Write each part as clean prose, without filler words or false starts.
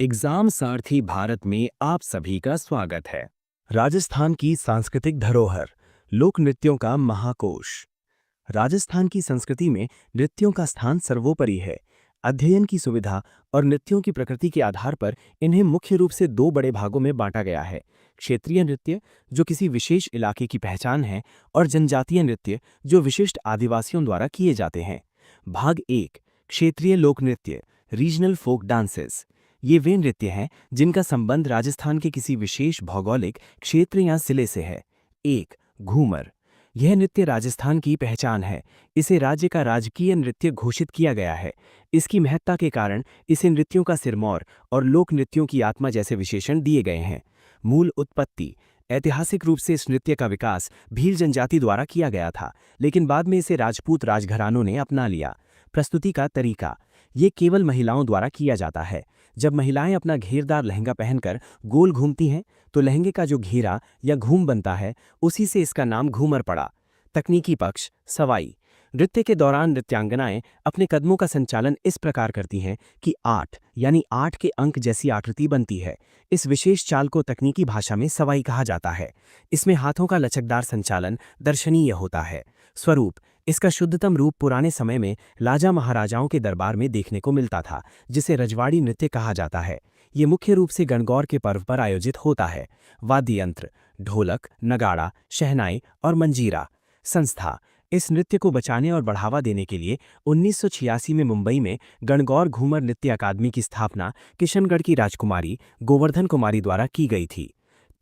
Exam सारथी भारत में आप सभी का स्वागत है। राजस्थान की सांस्कृतिक धरोहर, लोक नृत्यों का महाकोश। राजस्थान की संस्कृति में नृत्यों का स्थान सर्वोपरि है। अध्ययन की सुविधा और नृत्यों की प्रकृति के आधार पर इन्हें मुख्य रूप से दो बड़े भागों में बांटा गया है। क्षेत्रीय नृत्य, जो किसी विशेष इलाके की पहचान है, और जनजातीय नृत्य, जो विशिष्ट आदिवासियों द्वारा किए जाते हैं। भाग एक, क्षेत्रीय लोक नृत्य, रीजनल फोक डांसेस। ये वे नृत्य हैं जिनका संबंध राजस्थान के किसी विशेष भौगोलिक क्षेत्र या जिले से है। एक, घूमर। यह नृत्य राजस्थान की पहचान है। इसे राज्य का राजकीय नृत्य घोषित किया गया है। इसकी महत्ता के कारण इसे नृत्यों का सिरमौर और लोक नृत्यों की आत्मा जैसे विशेषण दिए गए हैं। मूल उत्पत्ति। ऐतिहासिक रूप से इस नृत्य का विकास भील जनजाति द्वारा किया गया था, लेकिन बाद में इसे राजपूत राजघरानों ने अपना लिया। प्रस्तुति का तरीका। ये केवल महिलाओं द्वारा किया जाता है। जब महिलाएं अपना घेरदार लहंगा पहनकर गोल घूमती हैं, तो लहंगे का जो घेरा या घूम बनता है, उसी से इसका नाम घूमर पड़ा। तकनीकी पक्ष। सवाई। नृत्य के दौरान नृत्यांगनाएं अपने कदमों का संचालन इस प्रकार करती हैं कि 8 यानी 8 के अंक जैसी आकृति बनती है। इस विशेष चाल को तकनीकी भाषा में सवाई कहा जाता है। इसमें हाथों का लचकदार संचालन दर्शनीय होता है। स्वरूप। इसका शुद्धतम रूप पुराने समय में राजा महाराजाओं के दरबार में देखने को मिलता था, जिसे रजवाड़ी नृत्य कहा जाता है। ये मुख्य रूप से गणगौर के पर्व पर आयोजित होता है। वाद्य यंत्र। ढोलक, नगाड़ा, शहनाई और मंजीरा। संस्था। इस नृत्य को बचाने और बढ़ावा देने के लिए 1986 में मुंबई में गणगौर घूमर नृत्य अकादमी की स्थापना किशनगढ़ की राजकुमारी गोवर्धन कुमारी द्वारा की गई थी।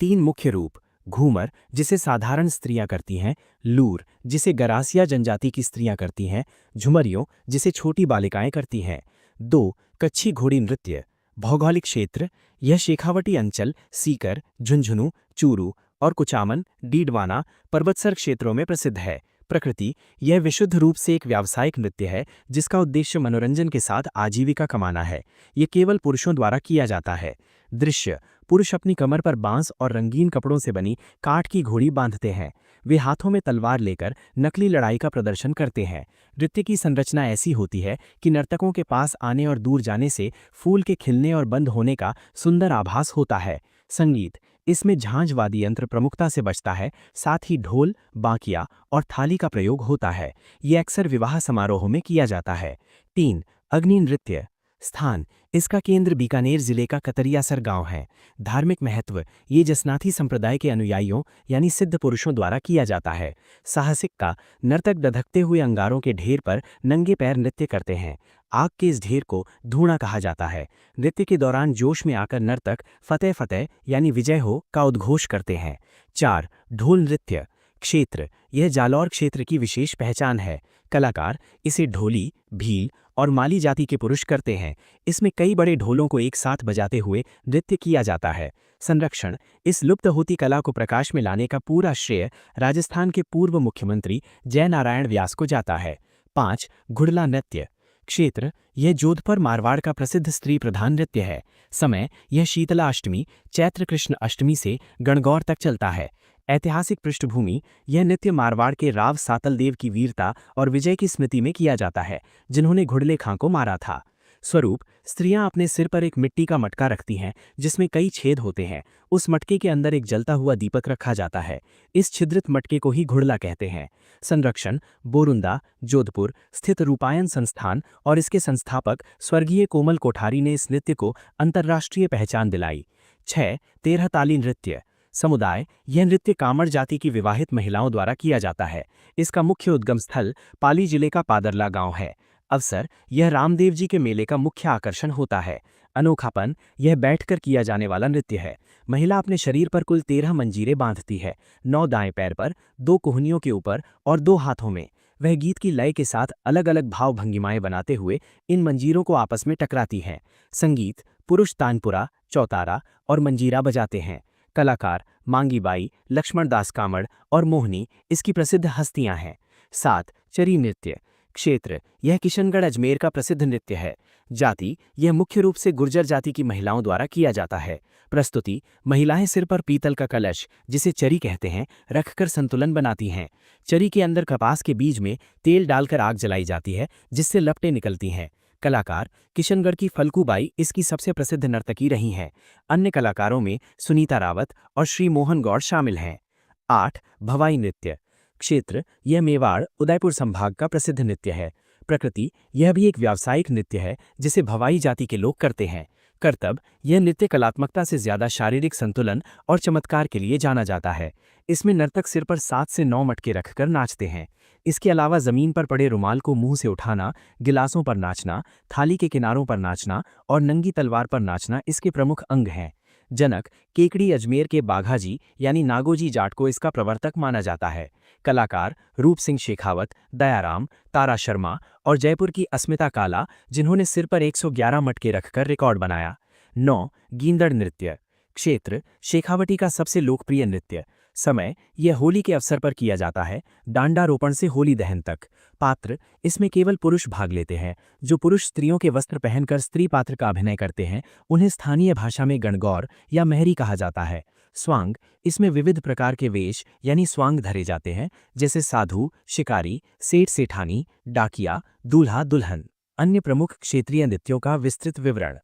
3 मुख्य रूप। घूमर, जिसे साधारण स्त्रियां करती हैं। लूर, जिसे गरासिया जनजाति की स्त्रियां करती हैं। झुमरियों, जिसे छोटी बालिकाएं करती हैं। 2, कच्छी घोड़ी नृत्य। भौगोलिक क्षेत्र। यह शेखावटी अंचल, सीकर, झुंझुनू, चूरू और कुचामन, डीडवाना पर्वतसर क्षेत्रों में प्रसिद्ध है। प्रकृति। यह विशुद्ध रूप से एक व्यावसायिक नृत्य है, जिसका उद्देश्य मनोरंजन के साथ आजीविका कमाना है। ये केवल पुरुषों द्वारा किया जाता है। दृश्य। पुरुष अपनी कमर पर बांस और रंगीन कपड़ों से बनी काठ की घोड़ी बांधते हैं। वे हाथों में तलवार लेकर नकली लड़ाई का प्रदर्शन करते हैं। नृत्य की संरचना ऐसी होती है कि नर्तकों के पास आने और दूर जाने से फूल के खिलने और बंद होने का सुंदर आभास होता है। संगीत। इसमें झांझ वाद्य यंत्र प्रमुखता से बजता है, साथ ही ढोल, बांकिया और थाली का प्रयोग होता है। ये अक्सर विवाह समारोहों में किया जाता है। 3, अग्नि नृत्य। स्थान। इसका केंद्र बीकानेर जिले का कतरियासर गांव है। धार्मिक महत्व। ये जसनाथी संप्रदाय के अनुयायियों यानी सिद्ध पुरुषों द्वारा किया जाता है। साहसिकता। नर्तक धधकते हुए अंगारों के ढेर पर नंगे पैर नृत्य करते हैं। आग के इस ढेर को धूणा कहा जाता है। नृत्य के दौरान जोश में आकर नर्तक फतेह फतेह यानी विजय हो का उद्घोष करते हैं। 4, ढोल नृत्य। क्षेत्र। यह जालौर क्षेत्र की विशेष पहचान है। कलाकार इसे ढोली, भील और माली जाति के पुरुष करते हैं। इसमें कई बड़े ढोलों को एक साथ बजाते हुए नृत्य किया जाता है। संरक्षण। इस लुप्त होती कला को प्रकाश में लाने का पूरा श्रेय राजस्थान के पूर्व मुख्यमंत्री जयनारायण व्यास को जाता है। 5, घुड़ला नृत्य। क्षेत्र। यह जोधपुर मारवाड़ का प्रसिद्ध स्त्री प्रधान नृत्य है। समय। यह शीतला अष्टमी, चैत्र कृष्ण अष्टमी से गणगौर तक चलता है। ऐतिहासिक पृष्ठभूमि। यह नृत्य मारवाड़ के राव सातल देव की वीरता और विजय की स्मृति में किया जाता है, जिन्होंने घुड़ले खां को मारा था। स्वरूप। स्त्रियां अपने सिर पर एक मिट्टी का मटका रखती हैं, जिसमें कई छेद होते हैं। उस मटके के अंदर एक जलता हुआ दीपक रखा जाता है। इस छिद्रित मटके को ही घुड़ला कहते हैं। संरक्षण। बोरुंदा, जोधपुर स्थित रूपायन संस्थान और इसके संस्थापक स्वर्गीय कोमल कोठारी ने इस नृत्य को अंतर्राष्ट्रीय पहचान दिलाई। 6, 13 ताली नृत्य। समुदाय। यह नृत्य कामड़ जाति की विवाहित महिलाओं द्वारा किया जाता है। इसका मुख्य उद्गम स्थल पाली जिले का पादरला गांव है। अवसर। यह रामदेव जी के मेले का मुख्य आकर्षण होता है। अनोखापन। यह बैठकर किया जाने वाला नृत्य है। महिला अपने शरीर पर कुल 13 मंजीरें बांधती है, 9 दाएं पैर पर, 2 कोहनियों के ऊपर और 2 हाथों में। वह गीत की लय के साथ अलग अलग भाव भंगिमाएं बनाते हुए इन मंजीरों को आपस में टकराती हैं। संगीत। पुरुष तानपुरा, चौतारा और मंजीरा बजाते हैं। कलाकार मांगीबाई, लक्ष्मण दास कामड़ और मोहनी इसकी प्रसिद्ध हस्तियां हैं। 7, चरी नृत्य। क्षेत्र। यह किशनगढ़ अजमेर का प्रसिद्ध नृत्य है। जाति। यह मुख्य रूप से गुर्जर जाति की महिलाओं द्वारा किया जाता है। प्रस्तुति। महिलाएं सिर पर पीतल का कलश, जिसे चरी कहते हैं, रखकर संतुलन बनाती हैं। चरी के अंदर कपास के बीज में तेल डालकर आग जलाई जाती है, जिससे लपटें निकलती हैं। कलाकार किशनगढ़ की फल्गूबाई इसकी सबसे प्रसिद्ध नर्तकी रही हैं। अन्य कलाकारों में सुनीता रावत और श्री मोहन गौड़ शामिल हैं। 8 भवाई नृत्य क्षेत्र यह मेवाड़ उदयपुर संभाग का प्रसिद्ध नृत्य है। प्रकृति यह भी एक व्यावसायिक नृत्य है जिसे भवाई जाति के लोग करते हैं। करतब यह नृत्य कलात्मकता से ज्यादा शारीरिक संतुलन और चमत्कार के लिए जाना जाता है। इसमें नर्तक सिर पर 7 से 9 मटके रखकर नाचते हैं। इसके अलावा जमीन पर पड़े रुमाल को मुंह से उठाना, गिलासों पर नाचना, थाली के किनारों पर नाचना और नंगी तलवार पर नाचना इसके प्रमुख अंग हैं। जनक केकड़ी अजमेर के बाघाजी यानी नागोजी जाट को इसका प्रवर्तक माना जाता है। कलाकार रूप सिंह शेखावत, दयाराम, तारा शर्मा और जयपुर की अस्मिता काला, जिन्होंने सिर पर 111 मटके रखकर रिकॉर्ड बनाया। 9 गींदड़ नृत्य क्षेत्र शेखावटी का सबसे लोकप्रिय नृत्य। समय यह होली के अवसर पर किया जाता है, डांडारोपण से होली दहन तक। पात्र इसमें केवल पुरुष भाग लेते हैं। जो पुरुष स्त्रियों के वस्त्र पहनकर स्त्री पात्र का अभिनय करते हैं उन्हें स्थानीय भाषा में गणगौर या महरी कहा जाता है। स्वांग इसमें विविध प्रकार के वेश यानी स्वांग धरे जाते हैं, जैसे साधु, शिकारी, सेठ सेठानी, डाकिया, दूल्हा दुल्हन। अन्य प्रमुख क्षेत्रीय नृत्यों का विस्तृत विवरण।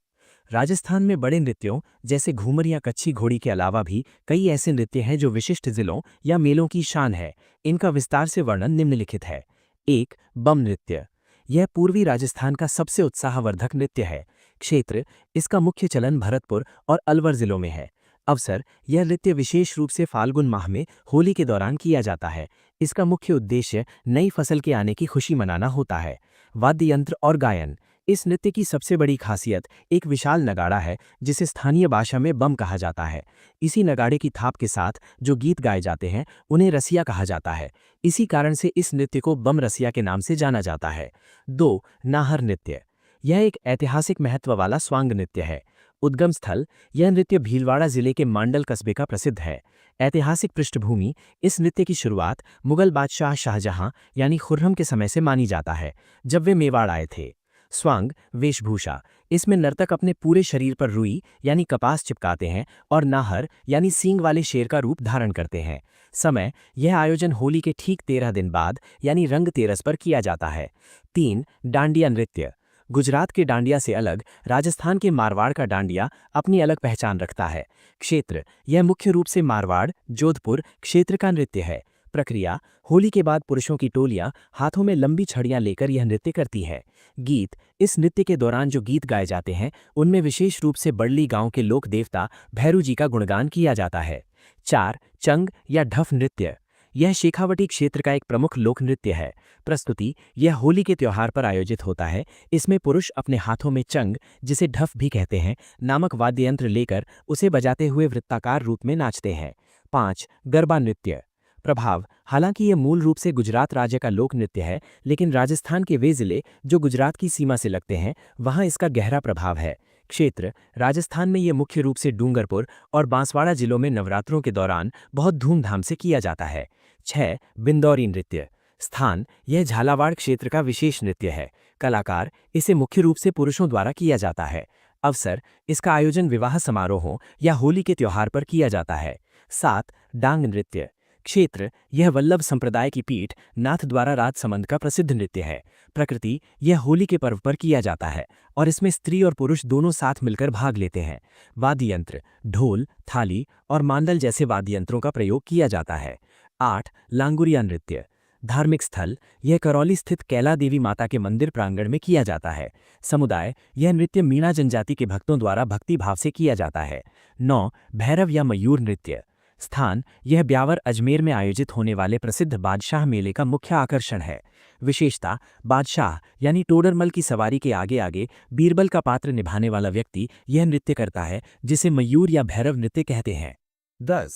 राजस्थान में बड़े नृत्यों जैसे घूमर या कच्छी घोड़ी के अलावा भी कई ऐसे नृत्य हैं जो विशिष्ट जिलों या मेलों की शान है। इनका विस्तार से वर्णन निम्नलिखित है। 1 बम नृत्य यह पूर्वी राजस्थान का सबसे उत्साहवर्धक नृत्य है। क्षेत्र इसका मुख्य चलन भरतपुर और अलवर जिलों में है। अवसर यह नृत्य विशेष रूप से फाल्गुन माह में होली के दौरान किया जाता है। इसका मुख्य उद्देश्य नई फसल के आने की खुशी मनाना होता है। वाद्य यंत्र और गायन इस नृत्य की सबसे बड़ी खासियत एक विशाल नगाड़ा है जिसे स्थानीय भाषा में बम कहा जाता है। इसी नगाड़े की थाप के साथ जो गीत गाए जाते हैं उन्हें रसिया कहा जाता है। इसी कारण से इस नृत्य को बम रसिया के नाम से जाना जाता है। 2 नाहर नृत्य यह एक ऐतिहासिक महत्व वाला स्वांग नृत्य है। उद्गम स्थल यह नृत्य भीलवाड़ा जिले के मांडल कस्बे का प्रसिद्ध है। ऐतिहासिक पृष्ठभूमि इस नृत्य की शुरुआत मुगल बादशाह शाहजहां यानी खुर्रम के समय से मानी जाता है, जब वे मेवाड़ आए थे। स्वांग वेशभूषा इसमें नर्तक अपने पूरे शरीर पर रुई यानी कपास चिपकाते हैं और नाहर यानी सींग वाले शेर का रूप धारण करते हैं। समय यह आयोजन होली के ठीक 13 दिन बाद यानी रंग तेरस पर किया जाता है। 3 डांडिया नृत्य गुजरात के डांडिया से अलग राजस्थान के मारवाड़ का डांडिया अपनी अलग पहचान रखता है। क्षेत्र यह मुख्य रूप से मारवाड़ जोधपुर क्षेत्र का नृत्य है। प्रक्रिया होली के बाद पुरुषों की टोलियां हाथों में लंबी छड़ियां लेकर यह नृत्य करती है। गीत इस नृत्य के दौरान जो गीत गाए जाते हैं उनमें विशेष रूप से बड़ली गांव के लोक देवता भैरू जी का गुणगान किया जाता है। 4 चंग या ढफ नृत्य यह शेखावटी क्षेत्र का एक प्रमुख लोक नृत्य है। प्रस्तुति यह होली के त्योहार पर आयोजित होता है। इसमें पुरुष अपने हाथों में चंग, जिसे ढफ भी कहते हैं, नामक वाद्य यंत्र लेकर उसे बजाते हुए वृत्ताकार रूप में नाचते हैं। 5 गरबा नृत्य प्रभाव हालांकि यह मूल रूप से गुजरात राज्य का लोक नृत्य है, लेकिन राजस्थान के वे जिले जो गुजरात की सीमा से लगते हैं वहां इसका गहरा प्रभाव है। क्षेत्र राजस्थान में यह मुख्य रूप से डूंगरपुर और बांसवाड़ा जिलों में नवरात्रों के दौरान बहुत धूमधाम से किया जाता है। 6 बिंदौरी नृत्य स्थान यह झालावाड़ क्षेत्र का विशेष नृत्य है। कलाकार इसे मुख्य रूप से पुरुषों द्वारा किया जाता है। अवसर इसका आयोजन विवाह समारोहों या होली के त्योहार पर किया जाता है। 7 डांग नृत्य क्षेत्र यह वल्लभ संप्रदाय की पीठ नाथ द्वारा राजसमंद का प्रसिद्ध नृत्य है। प्रकृति यह होली के पर्व पर किया जाता है और इसमें स्त्री और पुरुष दोनों साथ मिलकर भाग लेते हैं। वाद्य यंत्र ढोल, थाली और मांदल जैसे वाद्य यंत्रों का प्रयोग किया जाता है। 8 लांगुरिया नृत्य धार्मिक स्थल यह करौली स्थित कैला देवी माता के मंदिर प्रांगण में किया जाता है। समुदाय यह नृत्य मीणा जनजाति के भक्तों द्वारा भक्ति भाव से किया जाता है। 9 भैरव या मयूर नृत्य स्थान यह ब्यावर अजमेर में आयोजित होने वाले प्रसिद्ध बादशाह मेले का मुख्य आकर्षण है। विशेषता बादशाह यानी टोडरमल की सवारी के आगे आगे बीरबल का पात्र निभाने वाला व्यक्ति यह नृत्य करता है, जिसे मयूर या भैरव नृत्य कहते हैं। 10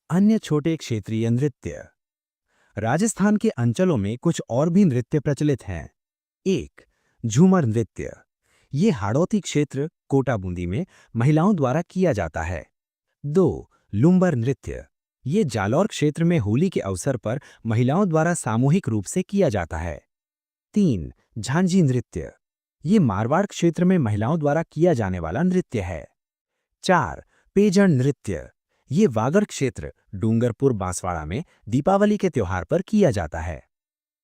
अन्य छोटे क्षेत्रीय नृत्य राजस्थान के अंचलों में कुछ और भी नृत्य प्रचलित हैं। 1 झूमर नृत्य ये हाड़ौती क्षेत्र कोटा बूंदी में महिलाओं द्वारा किया जाता है। 2 लुम्बर नृत्य ये जालौर क्षेत्र में होली के अवसर पर महिलाओं द्वारा सामूहिक रूप से किया जाता है। 3 झांझी नृत्य ये मारवाड़ क्षेत्र में महिलाओं द्वारा किया जाने वाला नृत्य है। 4 पेजण नृत्य ये वागड़ क्षेत्र डूंगरपुर बांसवाड़ा में दीपावली के त्योहार पर किया जाता है।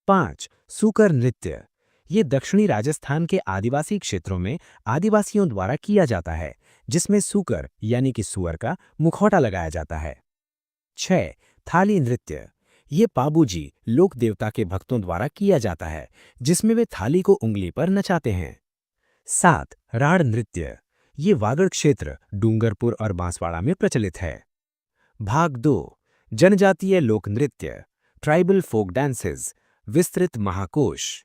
5 सूकर नृत्य ये दक्षिणी राजस्थान के आदिवासी क्षेत्रों में आदिवासियों द्वारा किया जाता है, जिसमें सूकर यानी कि सुअर का मुखौटा लगाया जाता है। 6. थाली नृत्य। ये पाबूजी लोक देवता के भक्तों द्वारा किया जाता है, जिसमें वे थाली को उंगली पर नचाते हैं। 7. राड़ नृत्य। ये वागड़ क्षेत्र डूंगरपुर और बांसवाड़ा में प्रचलित है। भाग 2 जनजातीय लोक नृत्य, ट्राइबल फोक डांसेस, विस्तृत महाकोश।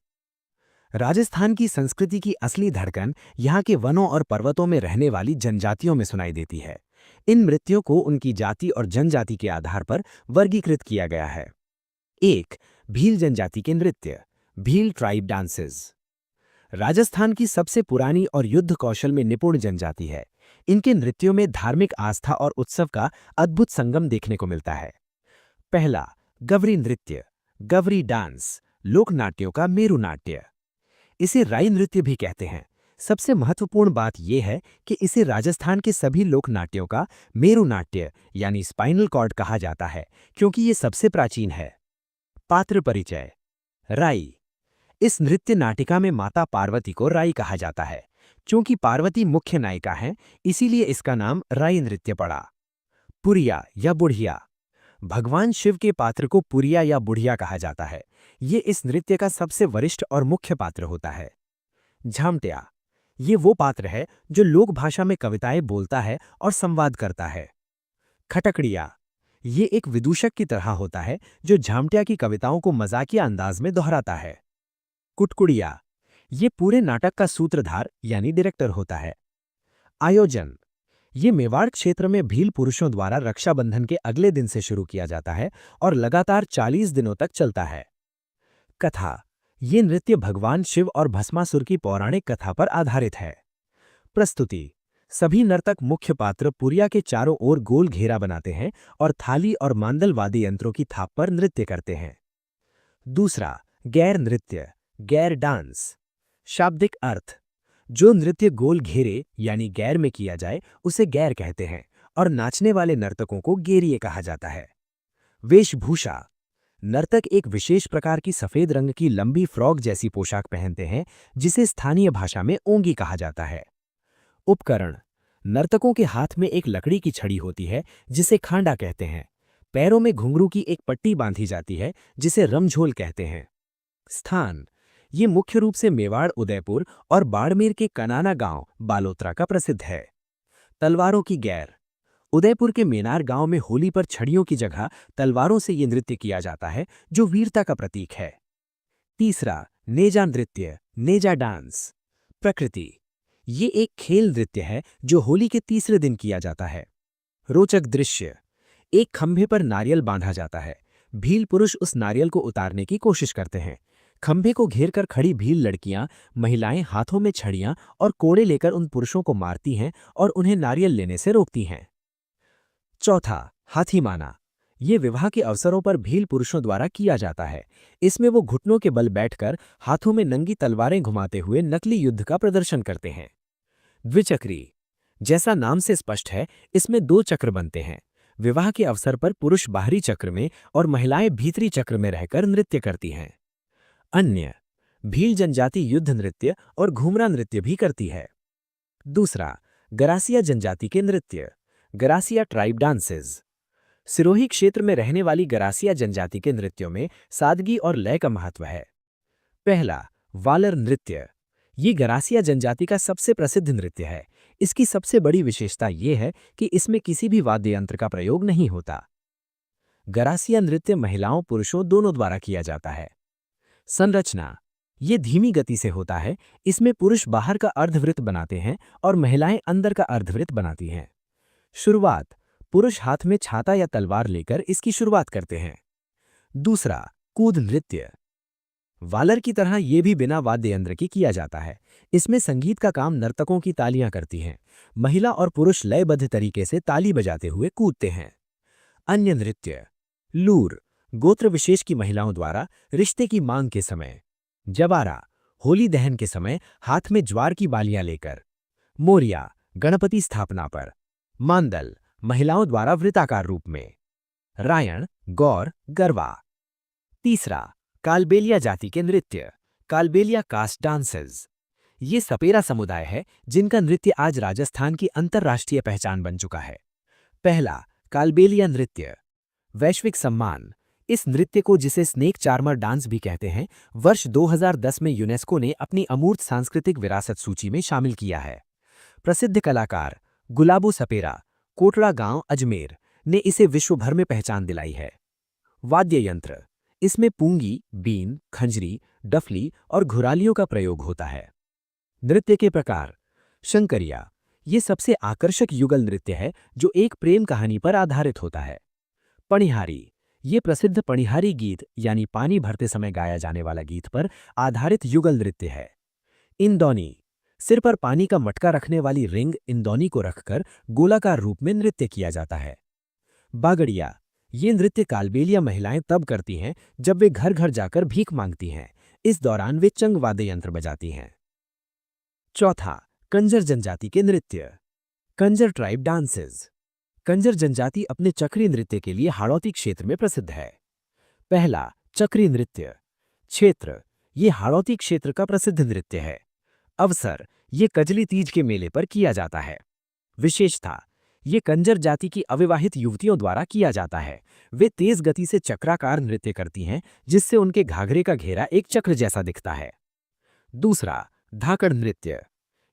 राजस्थान की संस्कृति की असली धड़कन यहाँ के वनों और पर्वतों में रहने वाली जनजातियों में सुनाई देती है। इन नृत्यों को उनकी जाति और जनजाति के आधार पर वर्गीकृत किया गया है। 1. भील जनजाति के नृत्य, भील ट्राइब डांसेस। राजस्थान की सबसे पुरानी और युद्ध कौशल में निपुण जनजाति है। इनके नृत्यों में धार्मिक आस्था और उत्सव का अद्भुत संगम देखने को मिलता है। पहला, गवरी नृत्य, गवरी डांस, लोक नाट्यों का मेरु नाट्य। इसे राई नृत्य भी कहते हैं। सबसे महत्वपूर्ण बात यह है कि इसे राजस्थान के सभी लोक नाट्यों का मेरु नाट्य यानी स्पाइनल कॉर्ड कहा जाता है, क्योंकि ये सबसे प्राचीन है। पात्र परिचय। राई। इस नृत्य नाटिका में माता पार्वती को राई कहा जाता है। क्योंकि पार्वती मुख्य नायिका हैं, इसीलिए इसका नाम राई नृत्य पड़ा। पुरिया या बुढ़िया। भगवान शिव के पात्र को पुरिया या बुढ़िया कहा जाता है। ये इस नृत्य का सबसे वरिष्ठ और मुख्य पात्र होता है। झामटिया। ये वो पात्र है जो लोक भाषा में कविताएं बोलता है और संवाद करता है। खटकड़िया। ये एक विदूषक की तरह होता है जो झामटिया की कविताओं को मजाकिया अंदाज में दोहराता है। कुटकुड़िया। ये पूरे नाटक का सूत्रधार यानी डायरेक्टर होता है। आयोजन। ये मेवाड़ क्षेत्र में भील पुरुषों द्वारा रक्षाबंधन के अगले दिन से शुरू किया जाता है और लगातार 40 दिनों तक चलता है। कथा। ये नृत्य भगवान शिव और भस्मासुर की पौराणिक कथा पर आधारित है। प्रस्तुति। सभी नर्तक मुख्य पात्र पुरिया के चारों ओर गोल घेरा बनाते हैं और थाली और मांदल वाद्य यंत्रों की थाप पर नृत्य करते हैं। दूसरा, गैर नृत्य, गैर डांस। शाब्दिक अर्थ। जो नृत्य गोल घेरे यानी गैर में किया जाए उसे गैर कहते हैं और नाचने वाले नर्तकों को गेरिए कहा जाता है। वेशभूषा। नर्तक एक विशेष प्रकार की सफेद रंग की लंबी फ्रॉक जैसी पोशाक पहनते हैं, जिसे स्थानीय भाषा में ओंगी कहा जाता है। उपकरण। नर्तकों के हाथ में एक लकड़ी की छड़ी होती है, जिसे खांडा कहते हैं। पैरों में घुंघरू की एक पट्टी बांधी जाती है, जिसे रमझोल कहते हैं। स्थान। ये मुख्य रूप से मेवाड़, उदयपुर और बाड़मेर के कनाना गांव बालोतरा का प्रसिद्ध है। तलवारों की गैर। उदयपुर के मेनार गांव में होली पर छड़ियों की जगह तलवारों से ये नृत्य किया जाता है, जो वीरता का प्रतीक है। तीसरा, नेजा नृत्य, नेजा डांस। प्रकृति। ये एक खेल नृत्य है जो होली के तीसरे दिन किया जाता है। रोचक दृश्य। एक खंभे पर नारियल बांधा जाता है। भील पुरुष उस नारियल को उतारने की कोशिश करते हैं। खंभे को घेरकर खड़ी भील लड़कियां, महिलाएं हाथों में छड़ियां और कोड़े लेकर उन पुरुषों को मारती हैं और उन्हें नारियल लेने से रोकती हैं। चौथा, हाथीमाना। ये विवाह के अवसरों पर भील पुरुषों द्वारा किया जाता है। इसमें वो घुटनों के बल बैठकर हाथों में नंगी तलवारें घुमाते हुए नकली युद्ध का प्रदर्शन करते हैं। द्विचक्री। जैसा नाम से स्पष्ट है, इसमें 2 चक्र बनते हैं। विवाह के अवसर पर पुरुष बाहरी चक्र में और महिलाएं भीतरी चक्र में रहकर नृत्य करती हैं। अन्य। भील जनजाति युद्ध नृत्य और घूमरा नृत्य भी करती है। दूसरा, गरासिया जनजाति के नृत्य, गरासिया ट्राइब डांसेस। सिरोही क्षेत्र में रहने वाली गरासिया जनजाति के नृत्यों में सादगी और लय का महत्व है। पहला, वालर नृत्य। ये गरासिया जनजाति का सबसे प्रसिद्ध नृत्य है। इसकी सबसे बड़ी विशेषता ये है कि इसमें किसी भी वाद्य यंत्र का प्रयोग नहीं होता। गरासिया नृत्य महिलाओं पुरुषों दोनों द्वारा किया जाता है। संरचना। ये धीमी गति से होता है। इसमें पुरुष बाहर का अर्धवृत्त बनाते हैं और महिलाएं अंदर का अर्धवृत्त बनाती हैं। शुरुआत। पुरुष हाथ में छाता या तलवार लेकर इसकी शुरुआत करते हैं। दूसरा, कूद नृत्य। वालर की तरह ये भी बिना वाद्य यंत्र की किया जाता है। इसमें संगीत का काम नर्तकों की तालियां करती हैं। महिला और पुरुष लयबद्ध तरीके से ताली बजाते हुए कूदते हैं। अन्य नृत्य। लूर। गोत्र विशेष की महिलाओं द्वारा रिश्ते की मांग के समय। जवारा। होली दहन के समय हाथ में ज्वार की बालियां लेकर। मोरिया। गणपति स्थापना पर। मांदल। महिलाओं द्वारा वृत्ताकार रूप में। रायण, गौर, गरबा। तीसरा, कालबेलिया जाति के नृत्य, कालबेलिया कास्ट डांसेस। ये सपेरा समुदाय है जिनका नृत्य आज राजस्थान की अंतर्राष्ट्रीय पहचान बन चुका है। पहला, कालबेलिया नृत्य। वैश्विक सम्मान। इस नृत्य को, जिसे स्नेक चार्मर डांस भी कहते हैं, वर्ष 2010 में यूनेस्को ने अपनी अमूर्त सांस्कृतिक विरासत सूची में शामिल किया है। प्रसिद्ध कलाकार गुलाबो सपेरा, कोटड़ा गांव, अजमेर, ने इसे विश्व भर में पहचान दिलाई है। वाद्य यंत्र। इसमें पूंगी, बीन, खंजरी, डफली और घुरालियों का प्रयोग होता है। नृत्य के प्रकार। शंकरिया। ये सबसे आकर्षक युगल नृत्य है जो एक प्रेम कहानी पर आधारित होता है। पणिहारी। ये प्रसिद्ध पणिहारी गीत यानी पानी भरते समय गाया जाने वाला गीत पर आधारित युगल नृत्य है। इंदौनी। सिर पर पानी का मटका रखने वाली रिंग इंदौनी को रखकर गोलाकार रूप में नृत्य किया जाता है। बागड़िया। ये नृत्य कालबेलिया महिलाएं तब करती हैं जब वे घर घर जाकर भीख मांगती हैं। इस दौरान वे चंग वाद्य यंत्र बजाती हैं। चौथा, कंजर जनजाति के नृत्य। Kanjar tribe dances. कंजर जनजाति अपने चक्री नृत्य के लिए हाड़ौती क्षेत्र में प्रसिद्ध है। पहला, चक्री नृत्य। क्षेत्र। ये हाड़ौती क्षेत्र का प्रसिद्ध नृत्य है। अवसर। ये कजली तीज के मेले पर किया जाता है। विशेषता। ये कंजर जाति की अविवाहित युवतियों द्वारा किया जाता है। वे तेज गति से चक्राकार नृत्य करती हैं, जिससे उनके घाघरे का घेरा एक चक्र जैसा दिखता है। दूसरा, धाकड़ नृत्य।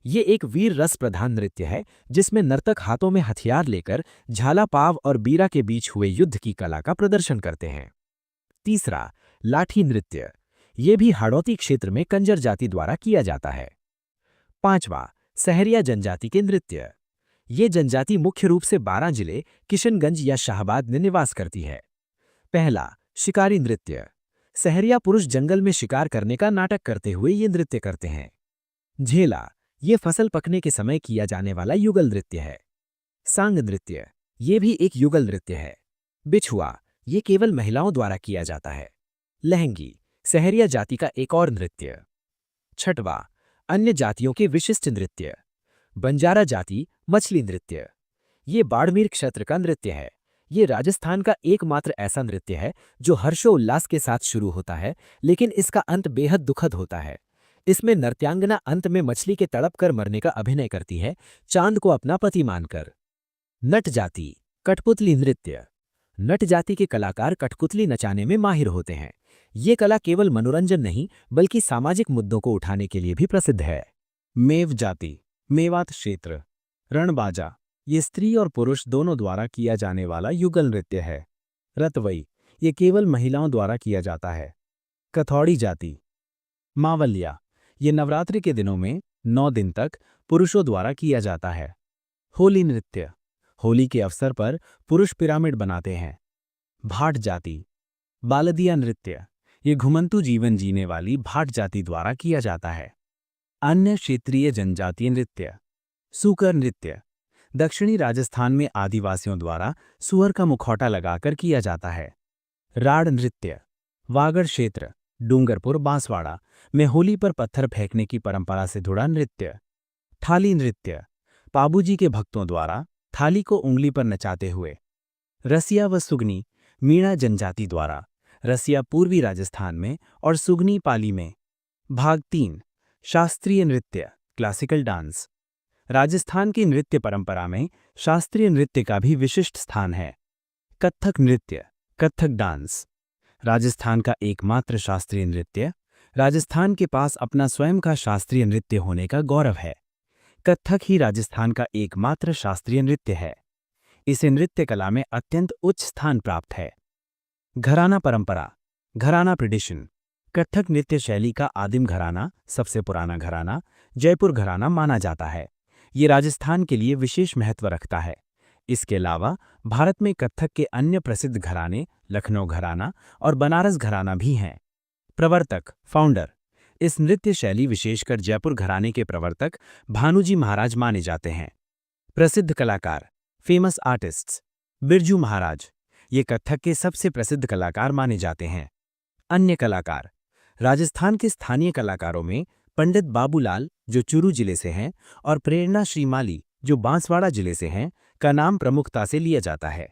ये एक वीर रस प्रधान नृत्य है जिसमें नर्तक हाथों में हथियार लेकर झाला पाव और बीरा के बीच हुए युद्ध की कला का प्रदर्शन करते हैं। तीसरा, लाठी नृत्य। ये भी हाड़ौती क्षेत्र में कंजर जाति द्वारा किया जाता है। पांचवा, सहरिया जनजाति के नृत्य। ये जनजाति मुख्य रूप से 12 जिले, किशनगंज या शाहबाद में निवास करती है। पहला, शिकारी नृत्य। सहरिया पुरुष जंगल में शिकार करने का नाटक करते हुए ये नृत्य करते हैं। झेला। ये फसल पकने के समय किया जाने वाला युगल नृत्य है। सांग नृत्य। ये भी एक युगल नृत्य है। बिछुआ। ये केवल महिलाओं द्वारा किया जाता है। लहंगी। सहरिया जाति का एक और नृत्य। छठवा, अन्य जातियों के विशिष्ट नृत्य। बंजारा जाति मछली नृत्य। ये बाड़मेर क्षेत्र का नृत्य है। ये राजस्थान का एकमात्र ऐसा नृत्य है जो हर्षोल्लास के साथ शुरू होता है, लेकिन इसका अंत बेहद दुखद होता है। इसमें नृत्यांगना अंत में मछली के तड़प कर मरने का अभिनय करती है, चांद को अपना पति मानकर। नट जाति कठपुतली नृत्य। नट जाति के कलाकार कठपुतली नचाने में माहिर होते हैं। ये कला केवल मनोरंजन नहीं बल्कि सामाजिक मुद्दों को उठाने के लिए भी प्रसिद्ध है। मेव जाति, मेवात क्षेत्र। रणबाजा। ये स्त्री और पुरुष दोनों द्वारा किया जाने वाला युगल नृत्य है। रतवई। ये केवल महिलाओं द्वारा किया जाता है। कथौड़ी जाति। मावल्या। ये नवरात्रि के दिनों में 9 दिन तक पुरुषों द्वारा किया जाता है। होली नृत्य। होली के अवसर पर पुरुष पिरामिड बनाते हैं। भाट जाति। बालदिया नृत्य। ये घुमंतू जीवन जीने वाली भाट जाति द्वारा किया जाता है। अन्य क्षेत्रीय जनजातीय नृत्य। सूकर नृत्य। दक्षिणी राजस्थान में आदिवासियों द्वारा सुअर का मुखौटा लगाकर किया जाता है। राड़ नृत्य। वागड़ क्षेत्र, डूंगरपुर, बांसवाड़ा में होली पर पत्थर फेंकने की परंपरा से जुड़ा नृत्य। थाली नृत्य। पाबूजी के भक्तों द्वारा थाली को उंगली पर नचाते हुए। रसिया व सुगनी मीणा जनजाति द्वारा। रसिया पूर्वी राजस्थान में और सुगनी पाली में। भाग 3, शास्त्रीय नृत्य, क्लासिकल डांस। राजस्थान की नृत्य परंपरा में शास्त्रीय नृत्य का भी विशिष्ट स्थान है। कत्थक नृत्य, कत्थक डांस। राजस्थान का एकमात्र शास्त्रीय नृत्य। राजस्थान के पास अपना स्वयं का शास्त्रीय नृत्य होने का गौरव है। कत्थक ही राजस्थान का एकमात्र शास्त्रीय नृत्य है। इसे नृत्य कला में अत्यंत उच्च स्थान प्राप्त है। घराना परंपरा, घराना ट्रेडिशन। कत्थक नृत्य शैली का आदिम घराना, सबसे पुराना घराना, जयपुर घराना माना जाता है। ये राजस्थान के लिए विशेष महत्व रखता है। इसके अलावा भारत में कत्थक के अन्य प्रसिद्ध घराने लखनऊ घराना और बनारस घराना भी हैं। प्रवर्तक, फाउंडर। इस नृत्य शैली विशेषकर जयपुर घराने के प्रवर्तक भानुजी महाराज माने जाते हैं। प्रसिद्ध कलाकार, फेमस आर्टिस्ट्स। बिरजू महाराज, ये कत्थक के सबसे प्रसिद्ध कलाकार माने जाते हैं। अन्य कलाकार, राजस्थान के स्थानीय कलाकारों में पंडित बाबूलाल जो चुरू जिले से हैं और प्रेरणा श्रीमाली जो बांसवाड़ा जिले से हैं का नाम प्रमुखता से लिया जाता है।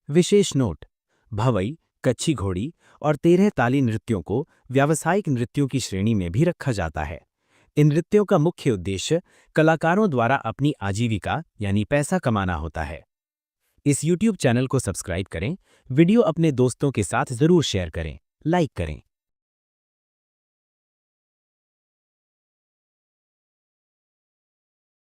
विशेष नोट, भवई कच्छी घोड़ी और 13 ताली नृत्यों को व्यावसायिक नृत्यों की श्रेणी में भी रखा जाता है। इन नृत्यों का मुख्य उद्देश्य कलाकारों द्वारा अपनी आजीविका यानी पैसा कमाना होता है। इस YouTube चैनल को सब्सक्राइब करें, वीडियो अपने दोस्तों के साथ जरूर शेयर करें, लाइक करें।